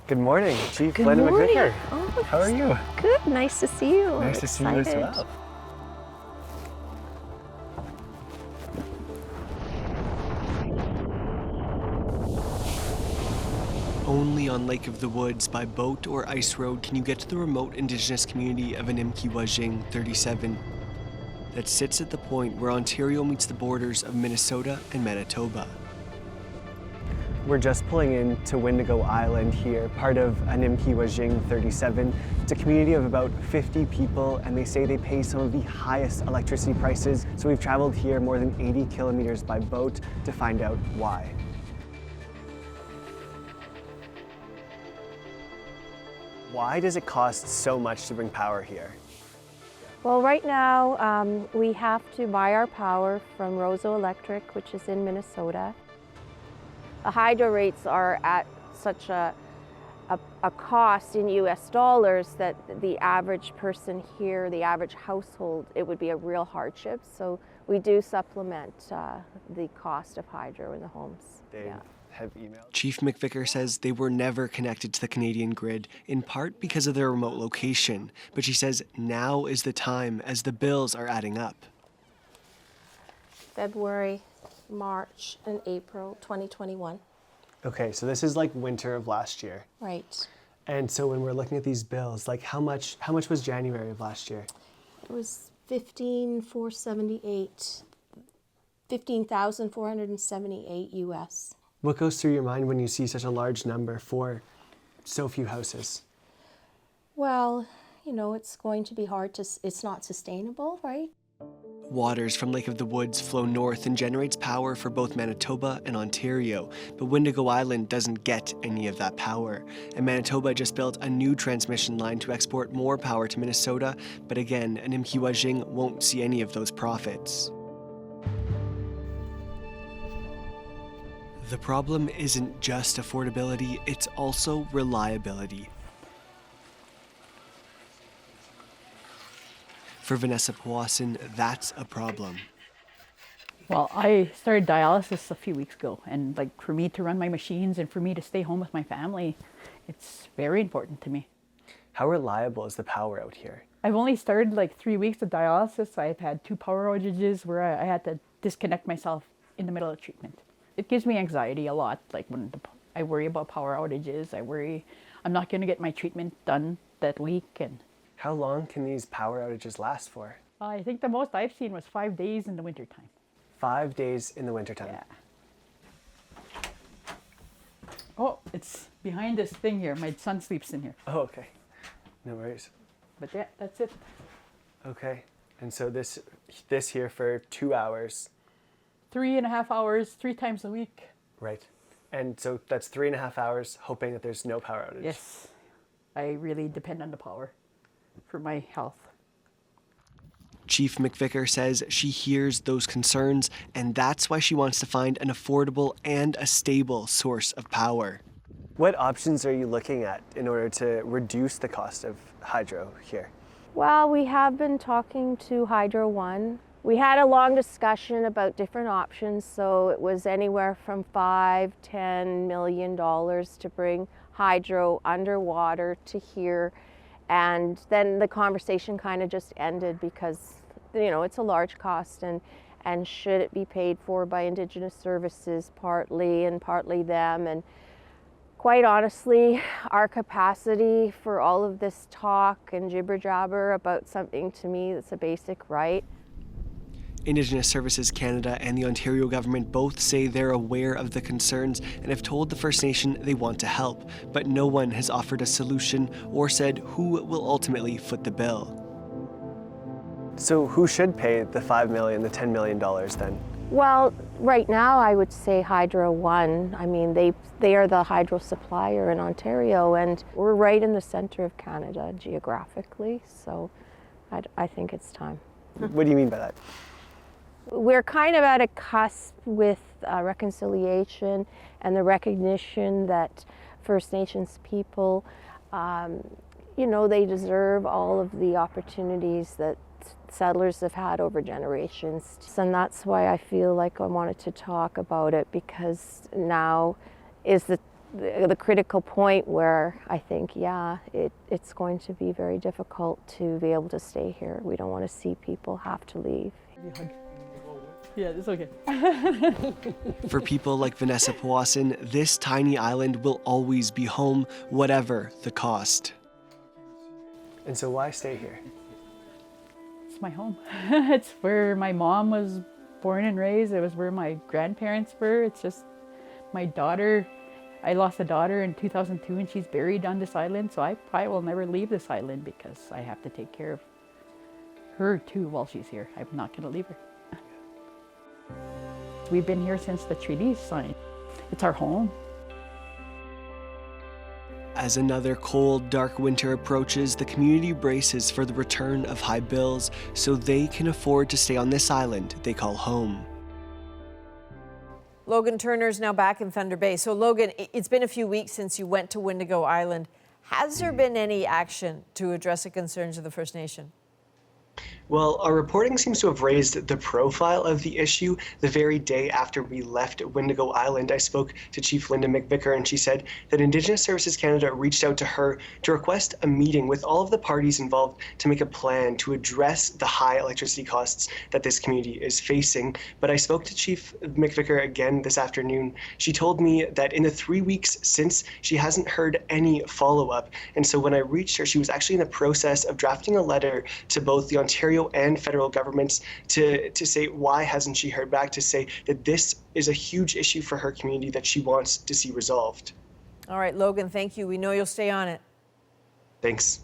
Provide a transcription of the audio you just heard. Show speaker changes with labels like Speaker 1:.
Speaker 1: Good morning, Chief
Speaker 2: Good
Speaker 1: Linda
Speaker 2: morning.
Speaker 1: McVicker.
Speaker 2: Oh,
Speaker 1: How are you?
Speaker 2: good. Nice to see you.
Speaker 1: Nice
Speaker 2: I'm
Speaker 1: to see you as
Speaker 2: excited.
Speaker 1: well. Only on Lake of the Woods by boat or ice road can you get to the remote Indigenous community of Animakee, Zhing 37 that sits at the point where Ontario meets the borders of Minnesota and Manitoba. We're just pulling into Windigo Island here, part of Animakee Zhing 37. It's a community of about 50 people, and they say they pay some of the highest electricity prices. So we've traveled here more than 80 kilometers by boat to find out why. Why does it cost so much to bring power here?
Speaker 2: Well, right now we have to buy our power from Roseau Electric, which is in Minnesota. The hydro rates are at such a cost in US dollars that the average person here, the average household, it would be a real hardship. So we do supplement the cost of hydro in the homes.
Speaker 1: Have emailed. Chief McVicker says they were never connected to the Canadian grid, in part because of their remote location. But she says now is the time as the bills are adding up.
Speaker 2: February, March, and April 2021.
Speaker 1: Okay, so this is like winter of last year.
Speaker 2: Right.
Speaker 1: And so when we're looking at these bills, like how much was January of last year?
Speaker 2: It was $15,478 US.
Speaker 1: What goes through your mind when you see such a large number for so few houses?
Speaker 2: Well, you know, it's going to be hard to, it's not sustainable, right?
Speaker 1: Waters from Lake of the Woods flow north and generates power for both Manitoba and Ontario, but Windigo Island doesn't get any of that power. And Manitoba just built a new transmission line to export more power to Minnesota, but again, Animakee Zhing won't see any of those profits. The problem isn't just affordability, it's also reliability. For Vanessa Powassan, that's a problem.
Speaker 3: Well, I started dialysis a few weeks ago, and like for me to run my machines and for me to stay home with my family, it's very important to me.
Speaker 1: How reliable is the power out here?
Speaker 3: I've only started like 3 weeks of dialysis. I've had 2 power outages where I had to disconnect myself in the middle of treatment. It gives me anxiety a lot. Like when I worry about power outages, I worry I'm not going to get my treatment done that week. And
Speaker 1: how long can these power outages last for?
Speaker 3: I think the most I've seen was 5 days in the wintertime.
Speaker 1: 5 days in the wintertime?
Speaker 3: Yeah. Oh, it's behind this thing here. My son sleeps in here.
Speaker 1: Oh, okay. No worries.
Speaker 3: But yeah, that's it.
Speaker 1: Okay. And so this here for 2 hours.
Speaker 3: 3.5 hours, 3 times a week.
Speaker 1: Right. And so that's 3.5 hours hoping that there's no power outage.
Speaker 3: Yes. I really depend on the power for my health.
Speaker 1: Chief McVicker says she hears those concerns, and that's why she wants to find an affordable and a stable source of power. What options are you looking at in order to reduce the cost of hydro here?
Speaker 2: Well, we have been talking to Hydro One. We had a long discussion about different options, so it was anywhere from $5–10 million to bring hydro underwater to here. And then the conversation kind of just ended because, you know, it's a large cost, and should it be paid for by Indigenous services partly and partly them. And quite honestly, our capacity for all of this talk and jibber jabber about something to me that's a basic right.
Speaker 1: Indigenous Services Canada and the Ontario government both say they're aware of the concerns and have told the First Nation they want to help, but no one has offered a solution or said who will ultimately foot the bill. So who should pay the $5 million, the $10 million then?
Speaker 2: Well, right now I would say Hydro One. I mean, they are the hydro supplier in Ontario, and we're right in the center of Canada geographically, so I think it's time.
Speaker 1: What do you mean by that?
Speaker 2: We're kind of at a cusp with reconciliation and the recognition that First Nations people, you know, they deserve all of the opportunities that settlers have had over generations. And that's why I feel like I wanted to talk about it, because now is the the critical point where I think, yeah, it's going to be very difficult to be able to stay here. We don't want to see people have to leave.
Speaker 3: Yeah, it's okay.
Speaker 1: For people like Vanessa Powassan, this tiny island will always be home, whatever the cost. And so why stay here?
Speaker 3: It's my home. It's where my mom was born and raised. It was where my grandparents were. It's just my daughter. I lost a daughter in 2002 and she's buried on this island. So I probably will never leave this island because I have to take care of her too while she's here. I'm not going to leave her. We've been here since the treaty signed. It's our home.
Speaker 1: As another cold, dark winter approaches, the community braces for the return of high bills so they can afford to stay on this island they call home.
Speaker 4: Logan Turner's now back in Thunder Bay. So Logan, it's been a few weeks since you went to Windigo Island. Has there been any action to address the concerns of the First Nation?
Speaker 1: Well, our reporting seems to have raised the profile of the issue. The very day after we left Windigo Island, I spoke to Chief Linda McVicker, and she said that Indigenous Services Canada reached out to her to request a meeting with all of the parties involved to make a plan to address the high electricity costs that this community is facing. But I spoke to Chief McVicker again this afternoon. She told me that in the 3 weeks since, she hasn't heard any follow-up. And so when I reached her, she was actually in the process of drafting a letter to both the Ontario and federal governments to say why hasn't she heard back, to say that this is a huge issue for her community that she wants to see resolved.
Speaker 4: All right, Logan, thank you. We know you'll stay on it.
Speaker 1: Thanks.